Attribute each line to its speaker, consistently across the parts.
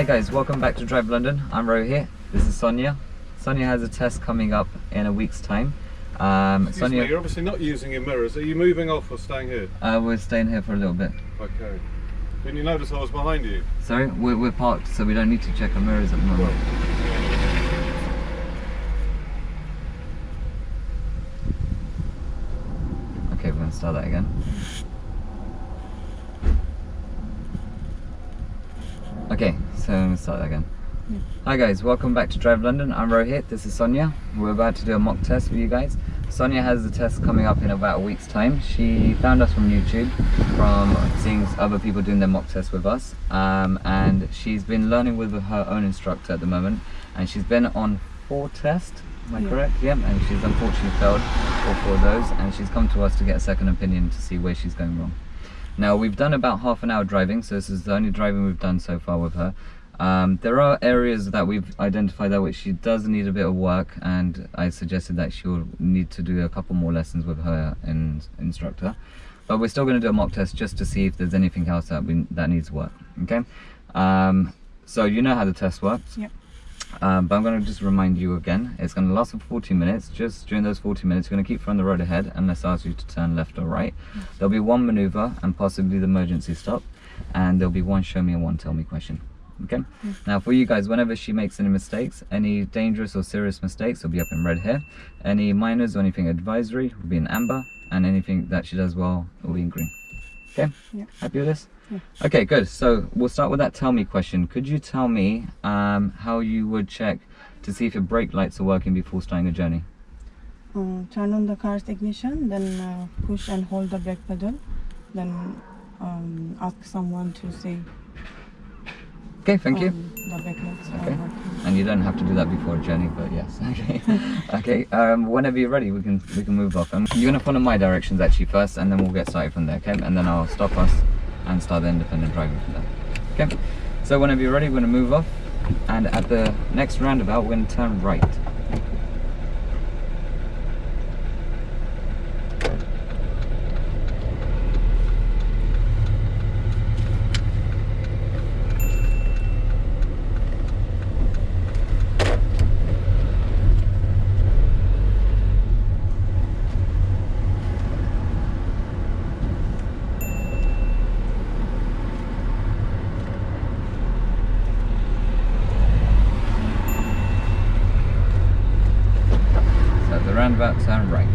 Speaker 1: Hi guys, welcome back to Drive London. I'm Ro here. This is Sonia. Sonia has a test coming up in a week's time.
Speaker 2: Sonia, you're obviously not using your mirrors. Are you moving off or staying here?
Speaker 1: We're staying here for a little bit.
Speaker 2: Okay. Didn't you notice I was behind you?
Speaker 1: Sorry, we're parked, so we don't need to check our mirrors at the moment. Okay, we're going to start that again. Okay, so I'm going to start that again. Yeah. Hi guys, welcome back to Drive London. I'm Ro here. This is Sonia. We're about to do a mock test with you guys. Sonia has the test coming up in about a week's time. She found us from YouTube, from seeing other people doing their mock test with us, and she's been learning with her own instructor at the moment, and she's been on 4 tests, am I correct? Yeah, and she's unfortunately failed all 4 of those, and she's come to us to get a second opinion to see where she's going wrong. Now, we've done about half an hour driving, so this is the only driving we've done so far with her. There are areas that we've identified that which she does need a bit of work, and I suggested that she'll need to do a couple more lessons with her instructor. But we're still going to do a mock test just to see if there's anything else that needs work. Okay, so you know how the test works. Yep. But I'm going to just remind you again, it's going to last for 40 minutes. Just during those 40 minutes, you're going to keep from the road ahead unless I ask you to turn left or right. There'll be 1 maneuver and possibly the emergency stop, and there'll be 1 show me and 1 tell me question. Okay. Now for you guys, whenever she makes any mistakes, any dangerous or serious mistakes will be up in red here. Any minors or anything advisory will be in amber, and anything that she does well will be in green. Okay. Yeah. Happy with this? Yeah. Okay, good. So we'll start with that tell me question. Could you tell me how you would check to see if your brake lights are working before starting a journey?
Speaker 3: Turn on the car's ignition, then push and hold the brake pedal, then ask someone to say.
Speaker 1: Okay, thank you.
Speaker 3: The brake lights are working.
Speaker 1: And you don't have to do that before a journey, but yes. Okay. Okay. Whenever you're ready, we can move off. You're gonna follow my directions actually first, and then we'll get started from there. Okay, and then I'll stop us and start the independent driving from there. Okay. So whenever you're ready, we're gonna move off, and at the next roundabout, we're gonna turn right. The roundabout, turn right.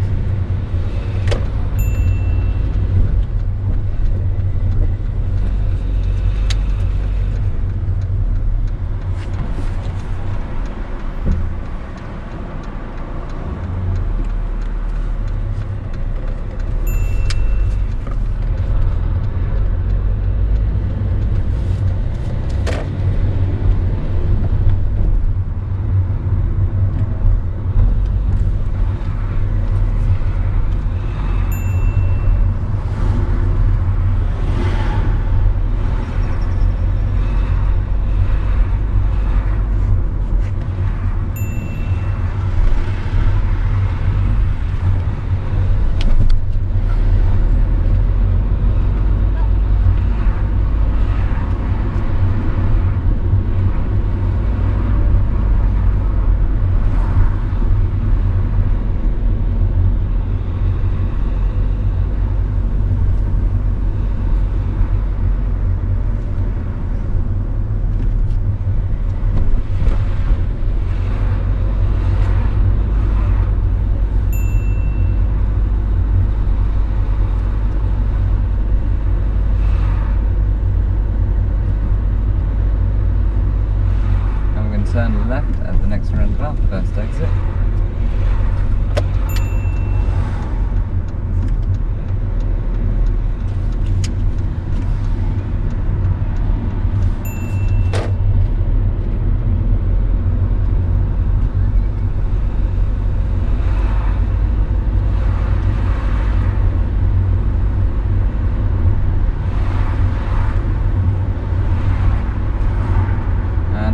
Speaker 1: Turn left at the next roundabout, first exit.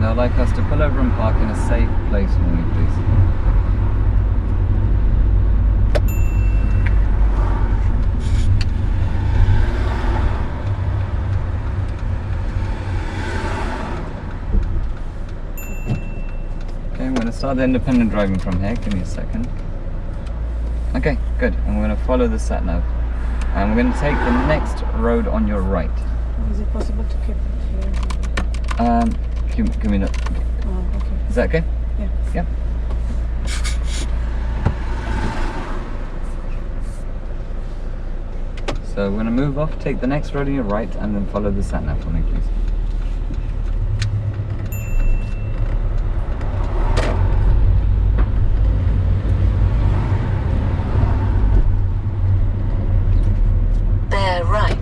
Speaker 1: I'd like us to pull over and park in a safe place for me, please. going to start the independent driving from here. Give me a second. Okay, good. And we're going to follow the sat nav. And we're going to take the next road on your right.
Speaker 3: Is it possible to keep it here?
Speaker 1: Give me that.
Speaker 3: Oh, okay.
Speaker 1: Is that okay?
Speaker 3: Yeah.
Speaker 1: Yep. So we're going to move off, take the next road on your right, and then follow the sat nav for me, please.
Speaker 4: Bear right.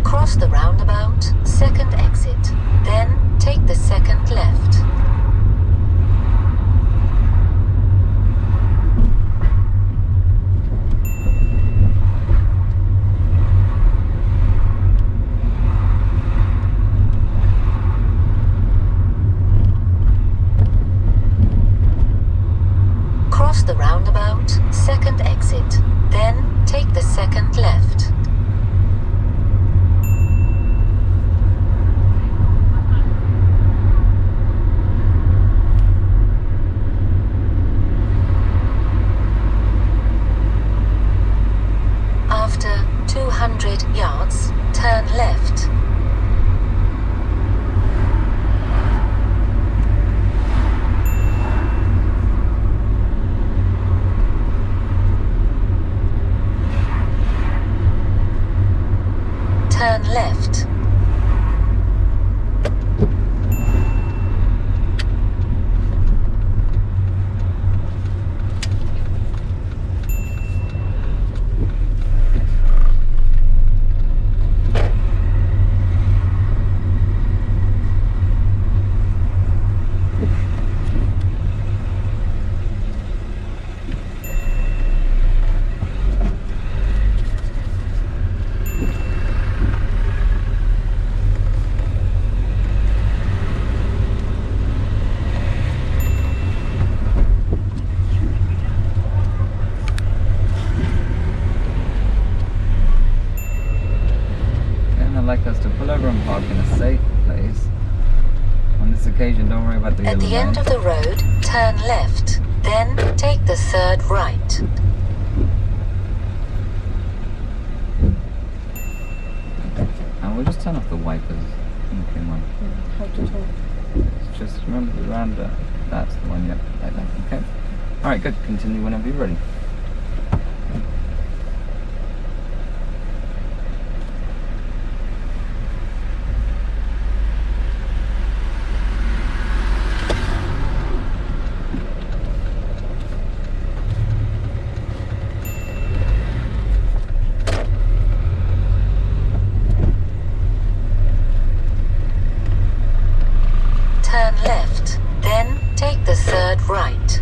Speaker 4: Cross the roundabout, second exit, then take the second left. Cross the roundabout, second exit, then take the second left. After 200 yards, turn left. Turn left.
Speaker 1: I'd like us to pull over and park in a safe place. On this occasion, don't worry about the yellow
Speaker 4: At the end of the road, turn left, then take the third right.
Speaker 1: And we'll just turn off the wipers. Okay, Mike.
Speaker 3: How to turn?
Speaker 1: Just remember the rounder. That's the one, yep, like that. Okay. Alright, good. Continue whenever you're ready.
Speaker 4: Turn left, then take the third right.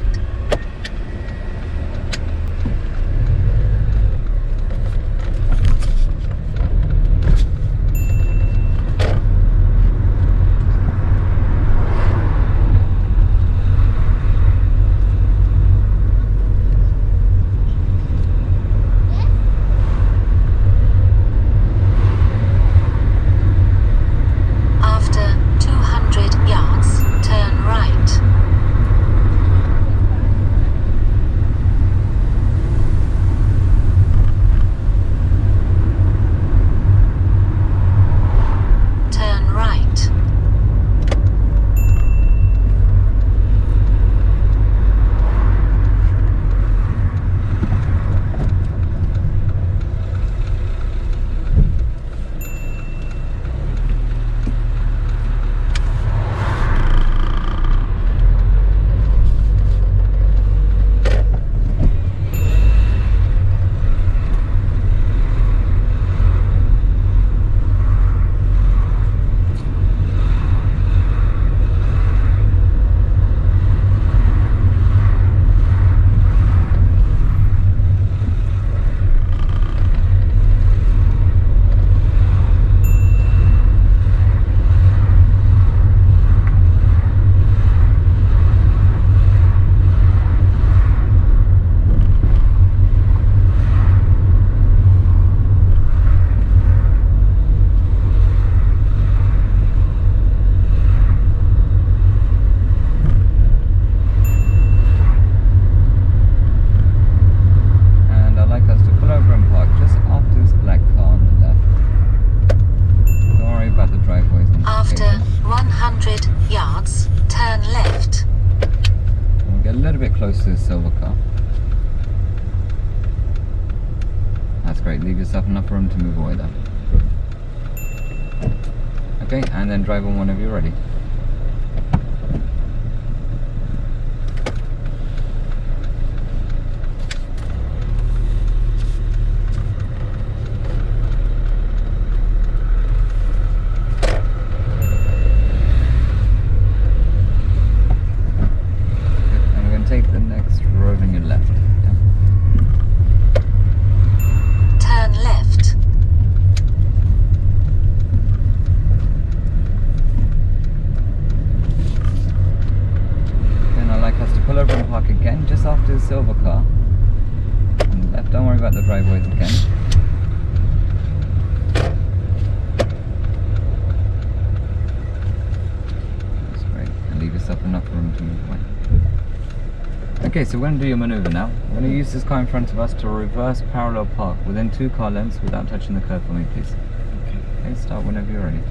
Speaker 1: little bit close to the silver car. That's great. Leave yourself enough room to move away there. Okay, and then drive on whenever you're ready. Take the next road on your left. Yeah.
Speaker 4: Turn left.
Speaker 1: Then I'd like us to pull over and park again just after the silver car. And left, don't worry about the driveways again. That's great. And leave yourself enough room to move away. Okay, so we're going to do your maneuver now. We're going to use this car in front of us to reverse parallel park within 2 car lengths without touching the curb for me, please. Okay, start whenever you're ready.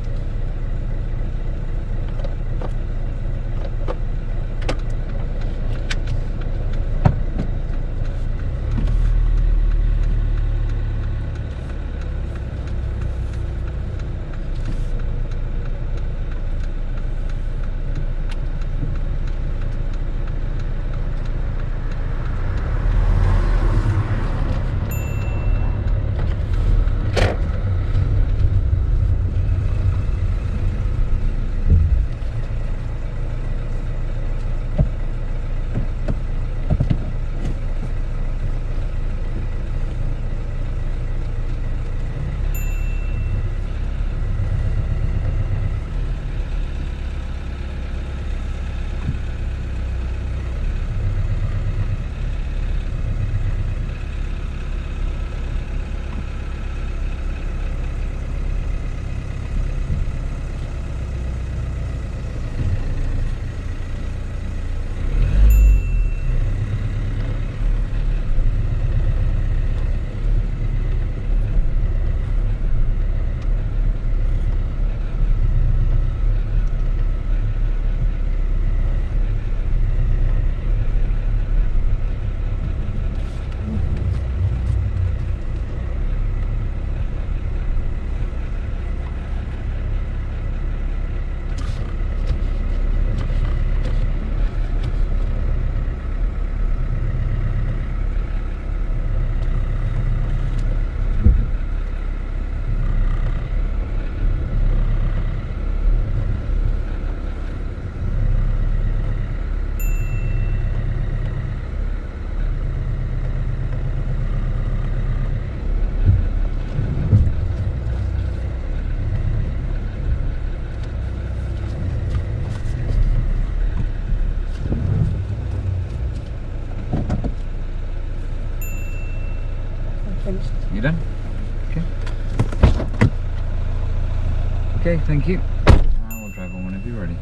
Speaker 1: You done? Okay. Okay, thank you. Now we'll drive on whenever you're ready.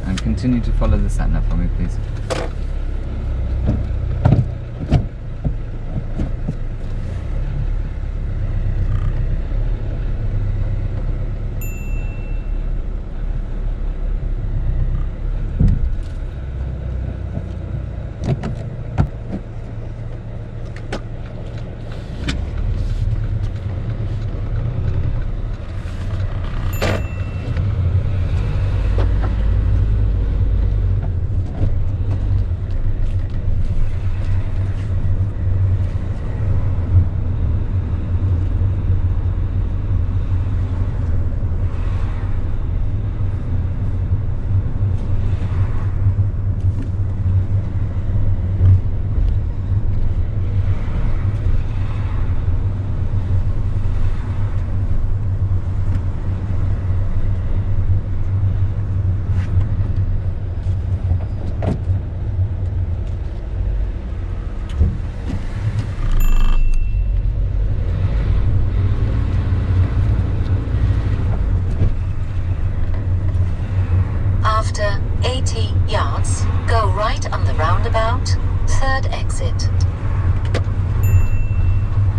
Speaker 1: And continue to follow the sat-nav for me, please.
Speaker 4: After 80 yards, go right on the roundabout, 3rd exit.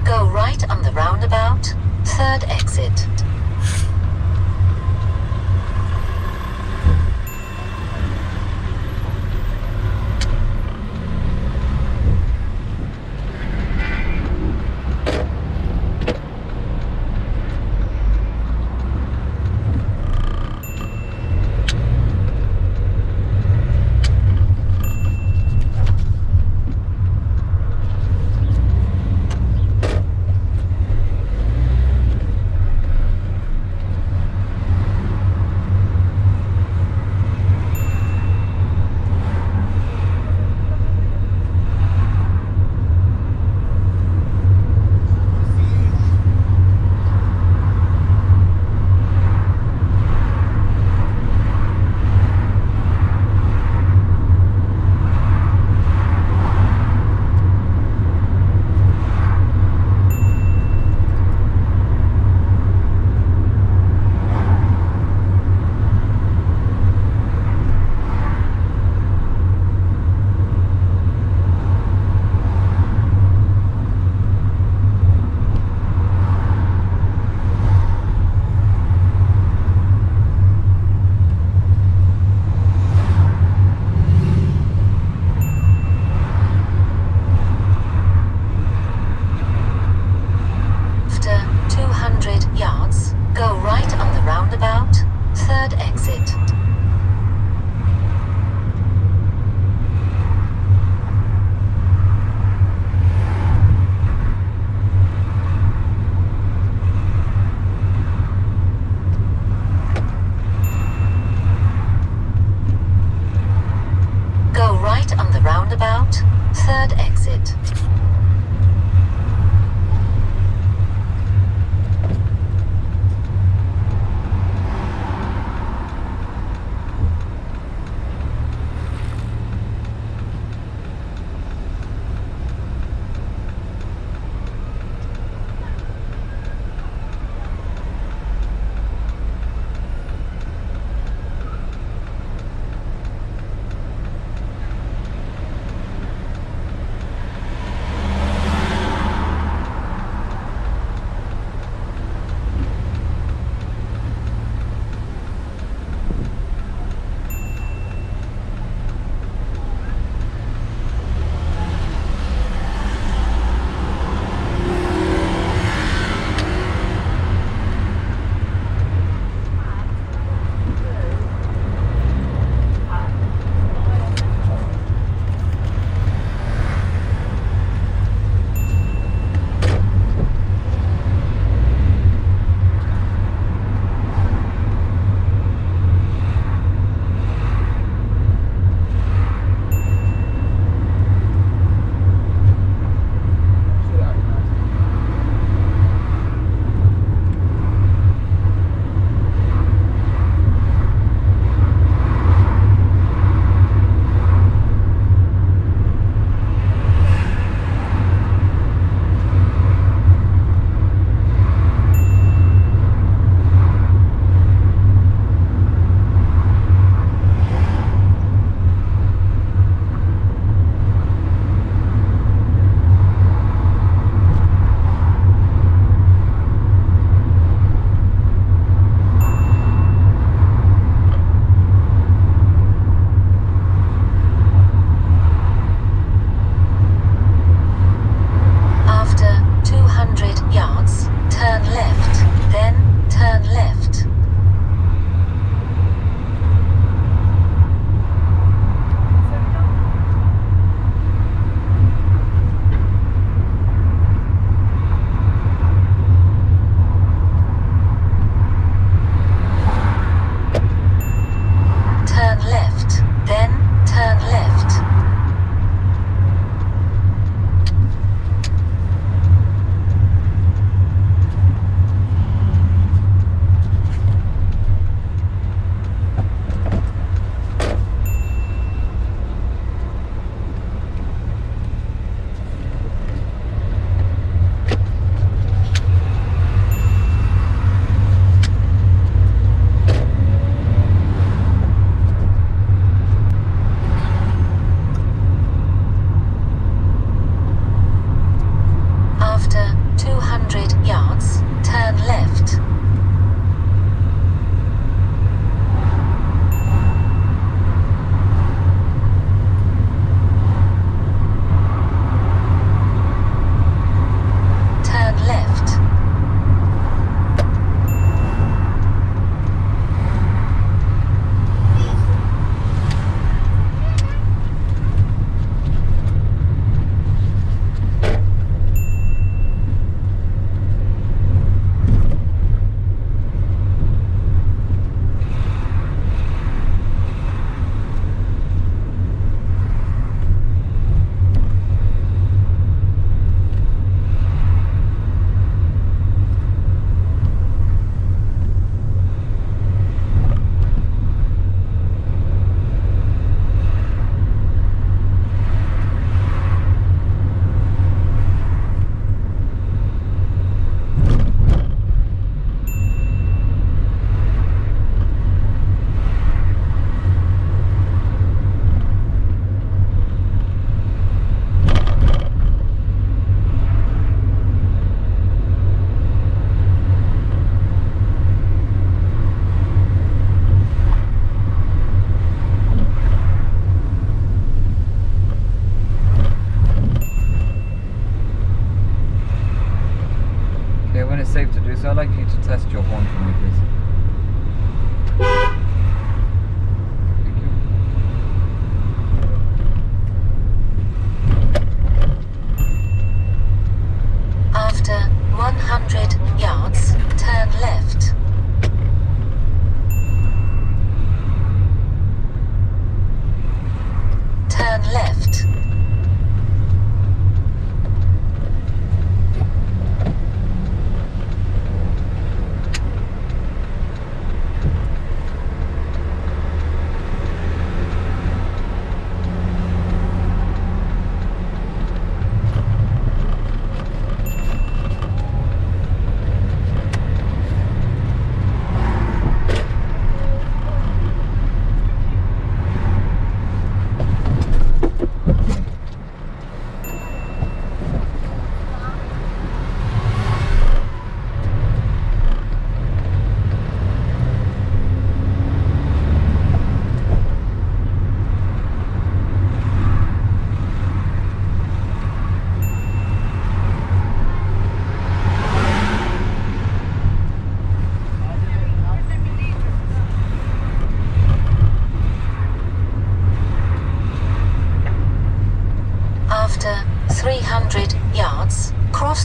Speaker 4: Go right on the roundabout, third exit.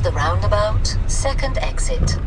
Speaker 4: the roundabout, second exit.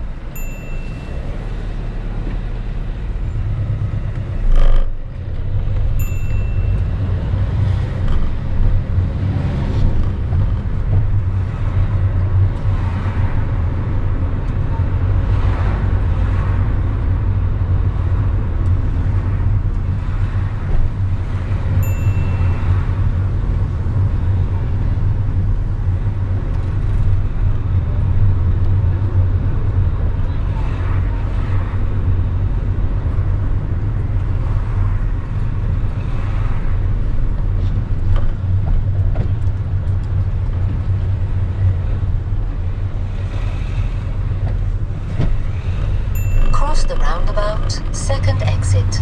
Speaker 4: Cross the roundabout, second exit.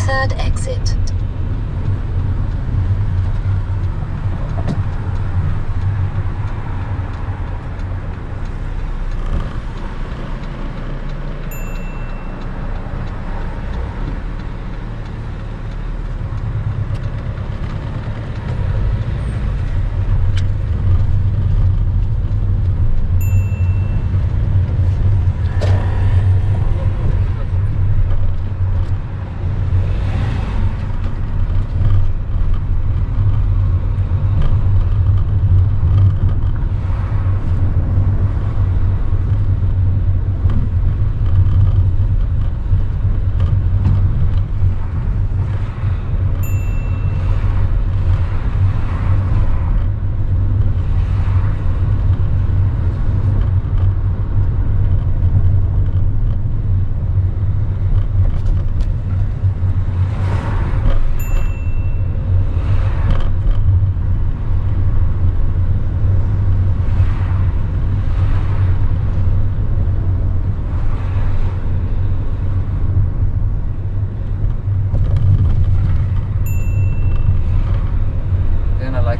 Speaker 4: third exit.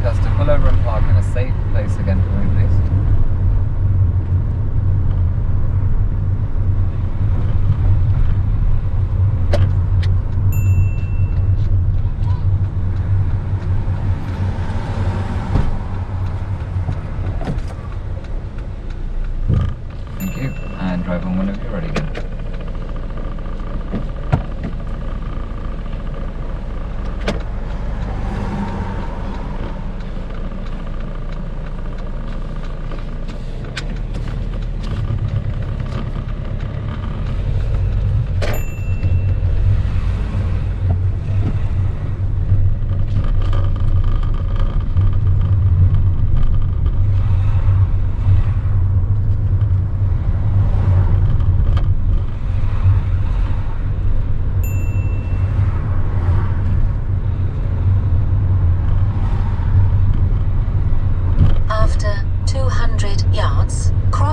Speaker 1: Us to pull over and park in a safe place again for me, please. Thank you, and drive on whenever you're ready again.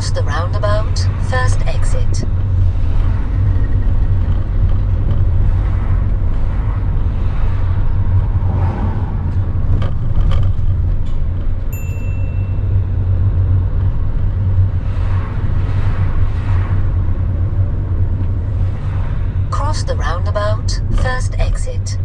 Speaker 4: Cross the roundabout, first exit. Cross the roundabout, first exit.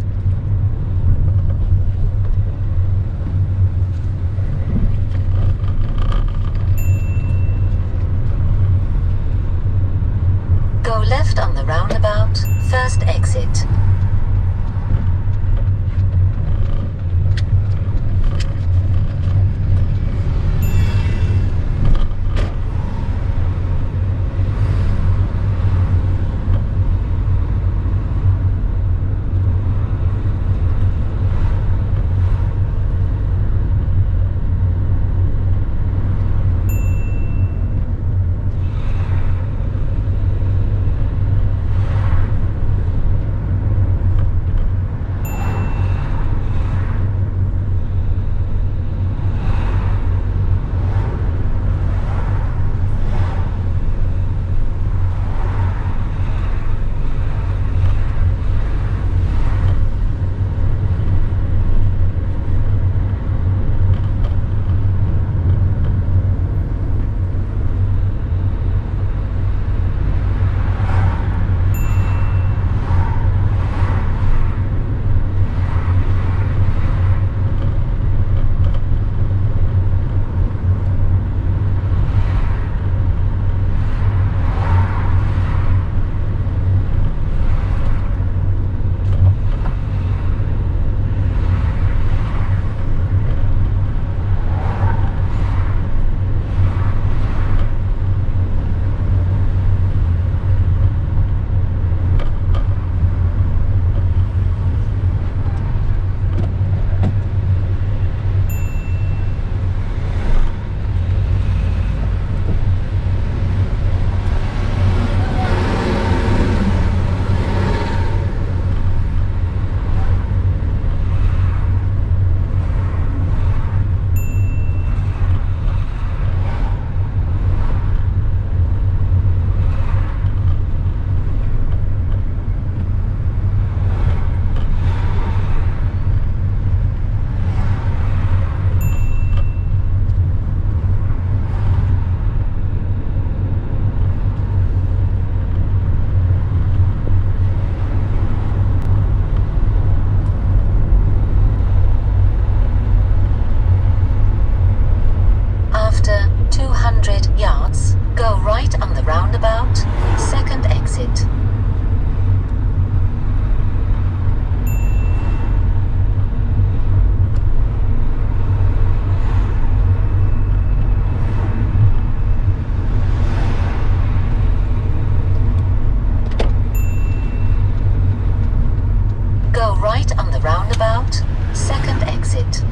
Speaker 4: Go left on the roundabout, first exit. After 200 yards, go right on the roundabout, second exit. Go right on the roundabout, second exit.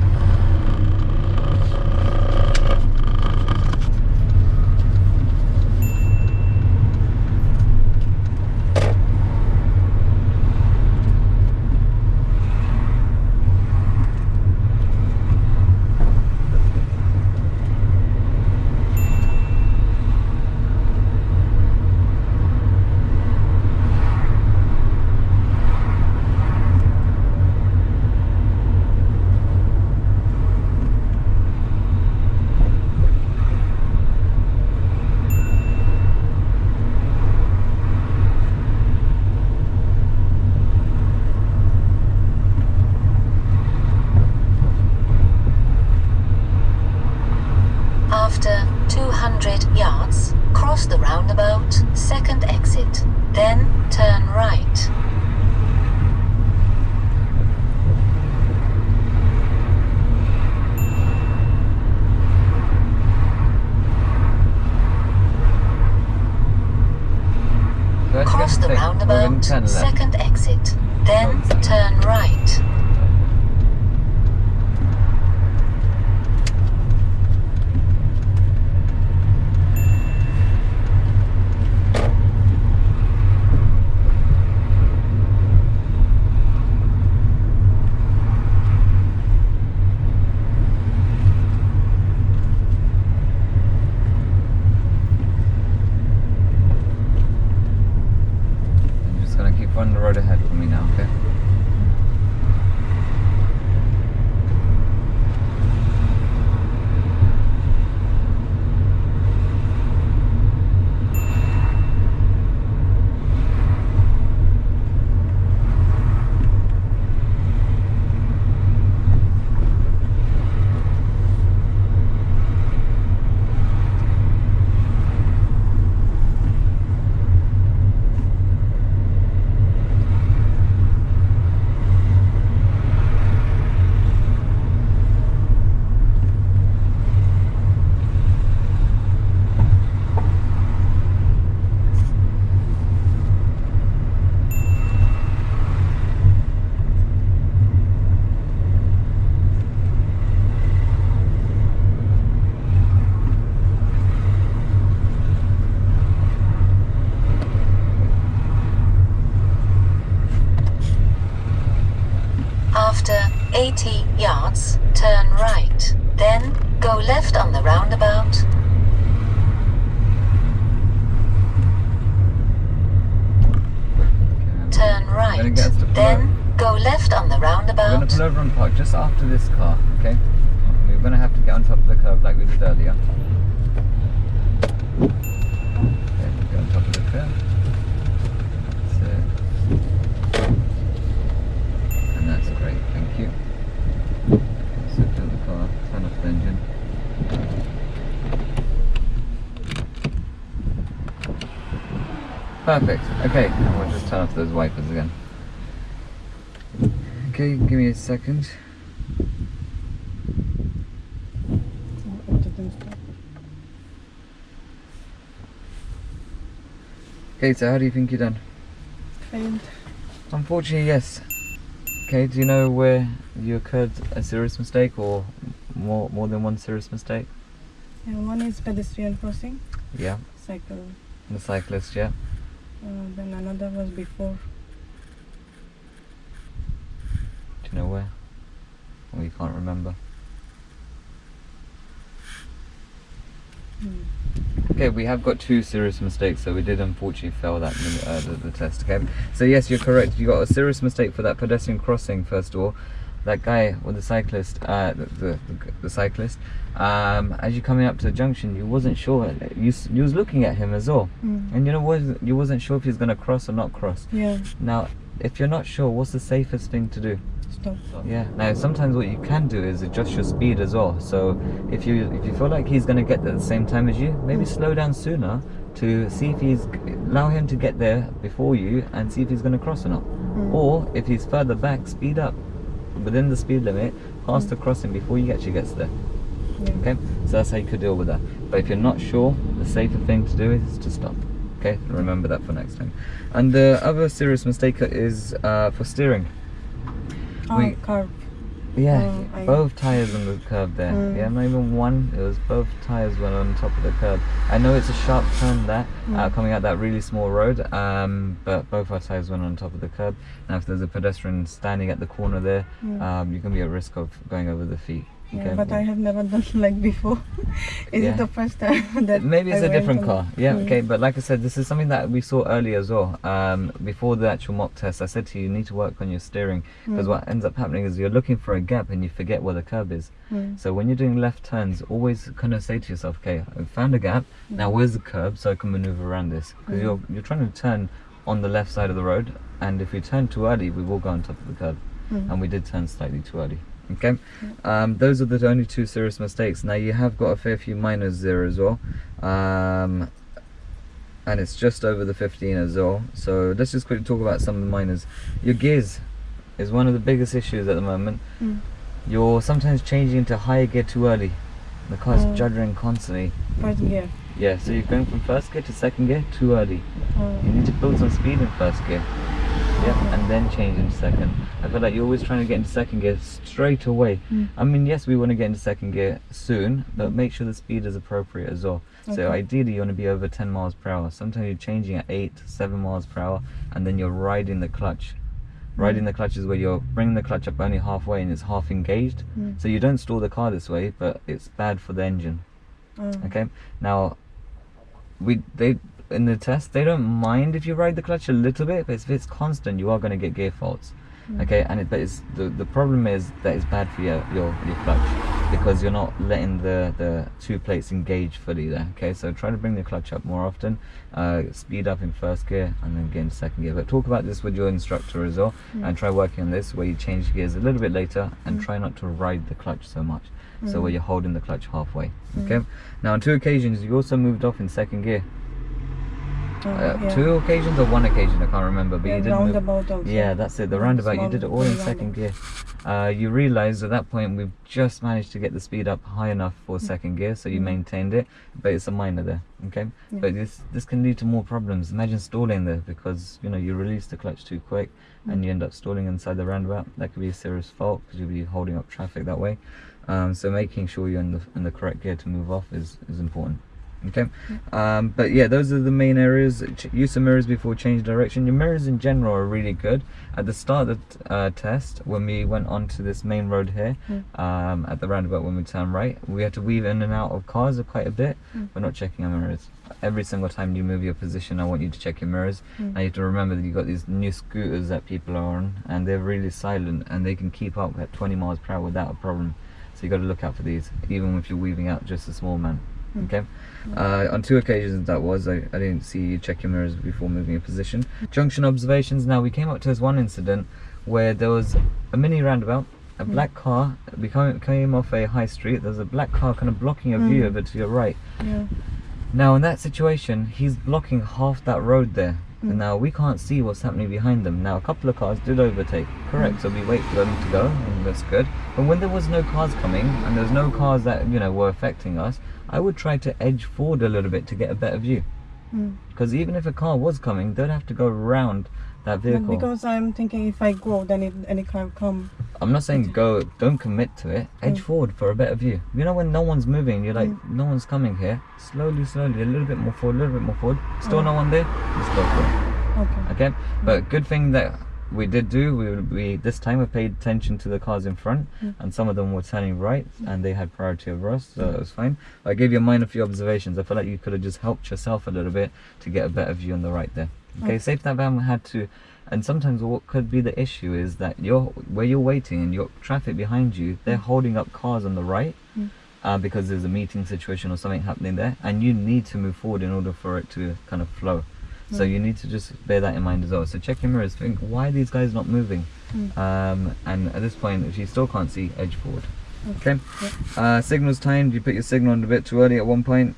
Speaker 4: After 200 yards, cross the roundabout, second exit, then turn right. Cross the roundabout, second exit, then turn right. After 80 yards, turn right. Then go left on the roundabout. Turn right. Then go left on the
Speaker 1: We're going
Speaker 4: roundabout.
Speaker 1: to pull over and park just after this car, okay? We're going to have to get on top of the curb like we did earlier. Okay, get on top of the curb. That's it. And that's great, thank you. So turn the car, turn off the engine. Perfect, okay, and we'll just turn off those wipers again. Okay, give me a second.
Speaker 3: It didn't stop.
Speaker 1: Okay, so how do you think you're done?
Speaker 3: Failed.
Speaker 1: Unfortunately, yes. Okay, do you know where you occurred a serious mistake or more than one serious mistake?
Speaker 3: Yeah, one is pedestrian crossing,
Speaker 1: Yeah,
Speaker 3: cycle.
Speaker 1: the cyclist, yeah.
Speaker 3: Then another was before.
Speaker 1: Do you know where? Or you can't remember? Okay, we have got two serious mistakes, so we did unfortunately fail that the test. Okay, so yes, you're correct. You got a serious mistake for that pedestrian crossing. First of all, that guy with the cyclist, the cyclist. As you're coming up to the junction, you wasn't sure. You was looking at him as well, and you know what? You wasn't sure if he's gonna cross or not cross.
Speaker 3: Yeah.
Speaker 1: Now, if you're not sure, what's the safest thing to do?
Speaker 3: Stop.
Speaker 1: Yeah. Now, sometimes what you can do is adjust your speed as well. So if you feel like he's going to get there at the same time as you, maybe slow down sooner to see if allow him to get there before you and see if he's going to cross or not. Or if he's further back, speed up within the speed limit, past the crossing before he actually gets there.
Speaker 3: Yeah.
Speaker 1: Okay. So that's how you could deal with that. But if you're not sure, the safer thing to do is to stop. Okay. Remember that for next time. And the other serious mistake is for steering.
Speaker 3: Curb.
Speaker 1: Yeah, both tyres on the curb there. Yeah, not even one, it was both tyres went on top of the curb. I know it's a sharp turn there, coming out that really small road, but both our tyres went on top of the curb. Now if there's a pedestrian standing at the corner there, you can be at risk of going over the feet.
Speaker 3: Yeah,
Speaker 1: Okay.
Speaker 3: but I have never done like before. Is
Speaker 1: Yeah.
Speaker 3: it the first time that
Speaker 1: Maybe it's
Speaker 3: I
Speaker 1: a
Speaker 3: went
Speaker 1: different
Speaker 3: on-
Speaker 1: car. Yeah, okay, but like I said, this is something that we saw earlier as well. Before the actual mock test, I said to you need to work on your steering, because what ends up happening is you're looking for a gap and you forget where the curb is. So when you're doing left turns, always kind of say to yourself, okay, I've found a gap, now where's the curb so I can maneuver around this? Because you're trying to turn on the left side of the road, and if you turn too early, we will go on top of the curb. And we did turn slightly too early. Okay, those are the only two serious mistakes. Now you have got a fair few minors there as well, and it's just over the 15 as well. So let's just quickly talk about some of the minors. Your gears is one of the biggest issues at the moment. You're sometimes changing into higher gear too early. The car's juddering constantly.
Speaker 3: First gear.
Speaker 1: Yeah, so you're going from first gear to second gear too early. You need to build some speed in first gear. Yeah, and then change into second. I feel like you're always trying to get into second gear straight away. I mean, yes, we want to get into second gear soon, but make sure the speed is appropriate as well. So ideally you want to be over 10 miles per hour. Sometimes you're changing at 8, 7 miles per hour, and then you're riding the clutch. Riding the clutch is where you're bringing the clutch up only halfway and it's half engaged. So you don't stall the car this way, but it's bad for the engine. Okay, now in the test, they don't mind if you ride the clutch a little bit, but if it's constant, you are going to get gear faults. Okay, and the problem is that it's bad for your clutch, because you're not letting the two plates engage fully there. Okay, so try to bring the clutch up more often, speed up in first gear and then get into second gear. But talk about this with your instructor as well, and try working on this where you change gears a little bit later and try not to ride the clutch so much. So where you're holding the clutch halfway. Okay, now on 2 occasions you also moved off in second gear. 2 occasions or 1 occasion, I can't remember, but you did
Speaker 3: roundabout also.
Speaker 1: Yeah, that's it, the roundabout, you did it all in second gear. You realised at that point we've just managed to get the speed up high enough for second gear, so you maintained it, but it's a minor there. Okay, but this can lead to more problems. Imagine stalling there, because you know you release the clutch too quick and you end up stalling inside the roundabout. That could be a serious fault because you'll be holding up traffic that way. So making sure you're in the correct gear to move off is important. Okay, but yeah, those are the main areas. Use of mirrors before change direction. Your mirrors in general are really good. At the start of the test, when we went onto this main road here, at the roundabout when we turn right, we had to weave in and out of cars quite a bit. We're not checking our mirrors. Every single time you move your position, I want you to check your mirrors. And you have to remember that you've got these new scooters that people are on, and they're really silent, and they can keep up at 20 miles per hour without a problem. So you got to look out for these, even if you're weaving out just a small man. Okay, on 2 occasions that was, I didn't see you check your mirrors before moving your position. Junction observations. Now we came up to this one incident where there was a mini roundabout, a black car, we came off a high street, there's a black car kind of blocking a view of it to your right. Now in that situation, he's blocking half that road there. And now we can't see what's happening behind them. Now a couple of cars did overtake, correct, so we wait for them to go, and that's good. But when there was no cars coming, and there's no cars that, you know, were affecting us, I would try to edge forward a little bit to get a better view. Because even if a car was coming, they'd have to go around that vehicle.
Speaker 3: But because I'm thinking if I go, then any car come.
Speaker 1: I'm not saying go, don't commit to it. Edge forward for a better view. You know when no one's moving, you're like, no one's coming here. Slowly, a little bit more forward, a little bit more forward. Still no one there, just go for it. Okay? But good thing that we did do, we this time we paid attention to the cars in front, and some of them were turning right, and they had priority over us, so it was fine. I gave you a minor few observations. I feel like you could have just helped yourself a little bit to get a better view on the right there. Okay, say if that van had to, and sometimes what could be the issue is that where you're waiting and your traffic behind you, they're holding up cars on the right because there's a meeting situation or something happening there, and you need to move forward in order for it to kind of flow. So you need to just bear that in mind as well. So check your mirrors, think, why are these guys not moving? And at this point, if you still can't see, edge forward. Okay. Signals timed, you put your signal on a bit too early at one point.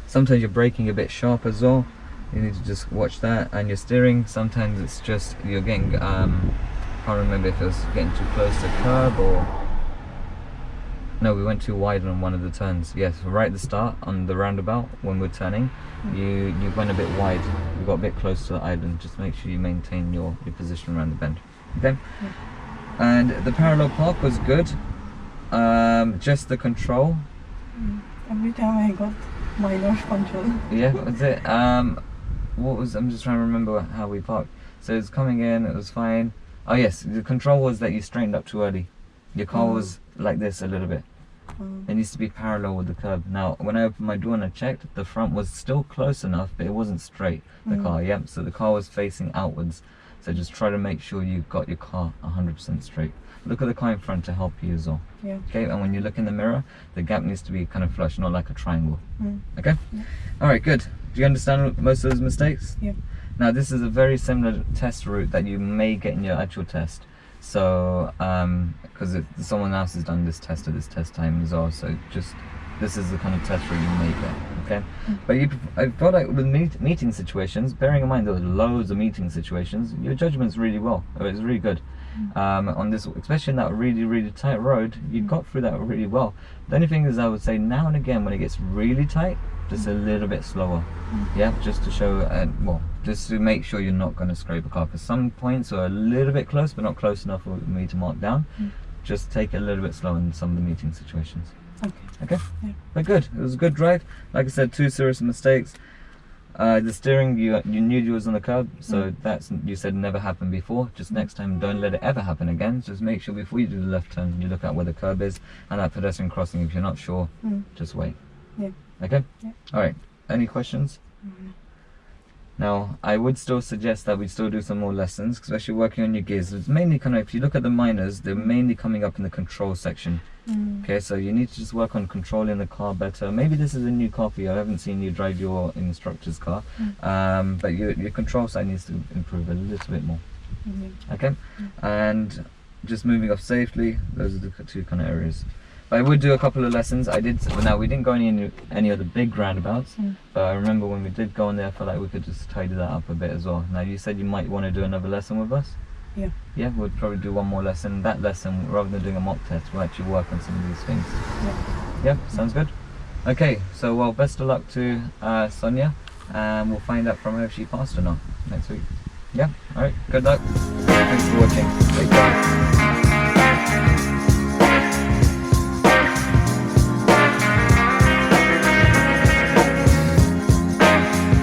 Speaker 1: Sometimes you're braking a bit sharp as well. You need to just watch that. And your steering, sometimes it's just, you're getting, can't remember if it was getting too close to the curb or... No, we went too wide on one of the turns. Yes, right at the start on the roundabout when we're turning, you went a bit wide. You got a bit close to the island. Just make sure you maintain your position around the bend. Okay. And the parallel park was good. Just the control.
Speaker 3: Every time I got minor control.
Speaker 1: Yeah, that's it. What was? I'm just trying to remember how we parked. So it's coming in. It was fine. Oh yes, the control was that you straightened up too early. Your car was like this a little bit. It needs to be parallel with the curb. Now, when I opened my door and I checked, the front was still close enough, but it wasn't straight, the car, so the car was facing outwards. So just try to make sure you've got your car 100% straight. Look at the car in front to help you as well. Okay, and when you look in the mirror, the gap needs to be kind of flush, not like a triangle. Okay? Alright, good. Do you understand most of those mistakes? Now, this is a very similar test route that you may get in your actual test. So, because someone else has done this test at this test time as well, so just this is the kind of test route you may get, okay? But I felt like with meeting situations, bearing in mind there were loads of meeting situations, your judgment's really well. It was really good. On this, especially in that really tight road, you got through that really well. The only thing is, I would say now and again when it gets really tight, just a little bit slower. Yeah, just to show, well, just to make sure you're not going to scrape a car, because some points are a little bit close but not close enough for me to mark down. Just take it a little bit slower in some of the meeting situations. Okay. But good, it was a good drive. Like I said, 2 serious mistakes. The steering, you knew you was on the curb, so that's, you said, never happened before. Just next time, don't let it ever happen again. Just make sure before you do the left turn, you look at where the curb is and that pedestrian crossing. If you're not sure, just wait. Okay? Alright, any questions? Now, I would still suggest that we still do some more lessons, especially working on your gears. It's mainly kind of, if you look at the minors, they're mainly coming up in the control section. Okay, so you need to just work on controlling the car better. Maybe this is a new car for you. I haven't seen you drive your instructor's car, but your control side needs to improve a little bit more. Okay, and just moving off safely. Those are the 2 kind of areas. But I would do a couple of lessons. I did. Now we didn't go any of the big roundabouts, but I remember when we did go on there, I felt like we could just tidy that up a bit as well. Now you said you might want to do another lesson with us. Yeah, we'll probably do one more lesson. That lesson, rather than doing a mock test, we'll actually work on some of these things. Yeah, sounds good. Okay, so well, best of luck to Sonia, and we'll find out from her if she passed or not next week. Yeah, alright, good luck. Thanks for watching. Take care.